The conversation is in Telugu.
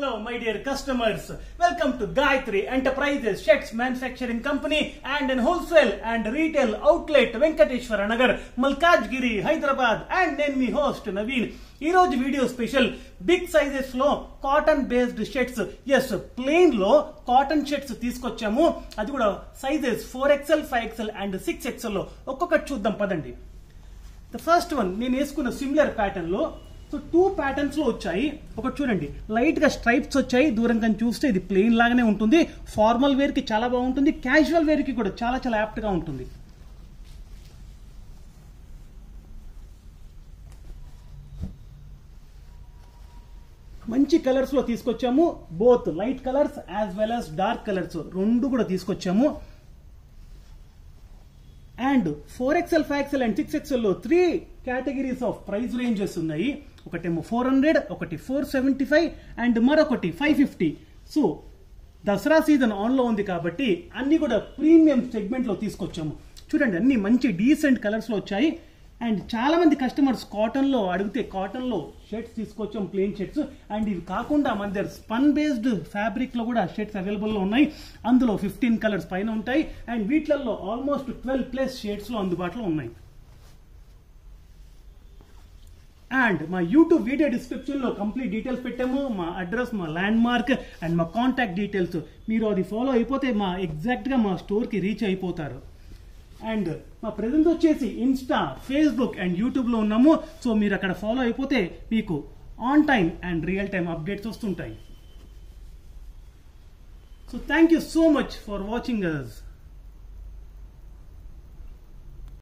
Hello, my dear customers. Welcome to Gayatri Enterprises Sheds Manufacturing Company and in wholesale and retail outlet Venkateshwara Nagar, Malkajgiri, Hyderabad, and then me host Naveen. Ee video special big sizes lo cotton based sheds. Yes, plain lo cotton sheds తీసుకొచ్చాము. అది కూడా sizes 4XL, 5XL and 6XL లో ఒక్కొక్కటి చూద్దాం పదండి. The first one నేను వేసుకున్న similar pattern లో సో 2 ప్యాటర్న్స్ లో వచ్చాయి. ఒకటి చూడండి, లైట్ గా స్ట్రైప్స్ వచ్చాయి. దూరం కానీ చూస్తే ఇది ప్లెయిన్ లాగానే ఉంటుంది. ఫార్మల్ వేర్ కి చాలా బాగుంటుంది, క్యాజువల్ వేర్ కి కూడా చాలా చాలా యాప్ట్ గా ఉంటుంది. మంచి కలర్స్ లో తీసుకొచ్చాము. Both light colours as well as dark colours రెండు కూడా తీసుకొచ్చాము. And 4XL, 5XL and 6XL లో 3 కేటగిరీస్ ఆఫ్ ప్రైస్ రేంజెస్ ఉన్నాయి. ఒకటేమో 400, ఒకటి 475 అండ్ మరొకటి 550. సో దసరా సీజన్ ఆన్ లో ఉంది కాబట్టి అన్ని కూడా ప్రీమియం సెగ్మెంట్ లో తీసుకొచ్చాము. చూడండి, అన్ని మంచి డీసెంట్ కలర్స్ లో వచ్చాయి. అండ్ చాలా మంది కస్టమర్స్ కాటన్ లో అడిగితే కాటన్ లో షర్ట్స్ తీసుకొచ్చాం, ప్లెయిన్ షర్ట్స్. అండ్ ఇవి కాకుండా మన దగ్గర స్పన్ బేస్డ్ ఫ్యాబ్రిక్ లో కూడా షర్ట్స్ అవైలబుల్ లో ఉన్నాయి. అందులో 15 కలర్స్ పైన ఉంటాయి. అండ్ వీటిల్లో ఆల్మోస్ట్ 12+ షేడ్స్ లో అందుబాటులో ఉన్నాయి. అండ్ మా యూట్యూబ్ వీడియో డిస్క్రిప్షన్ లో కంప్లీట్ డీటెయిల్స్ పెట్టాము. మా అడ్రస్, మా ల్యాండ్ మార్క్ అండ్ మా కాంటాక్ట్ డీటెయిల్స్. మీరు అది ఫాలో అయిపోతే మా ఎగ్జాక్ట్ గా మా స్టోర్ కి రీచ్ అయిపోతారు. అండ్ మా ప్రెజెంట్ వచ్చేసి ఇన్స్టా, ఫేస్బుక్ అండ్ యూట్యూబ్ లో ఉన్నాము. సో మీరు అక్కడ ఫాలో అయిపోతే మీకు on time and real time updates వస్తుంటాయి. So thank you so much for watching us.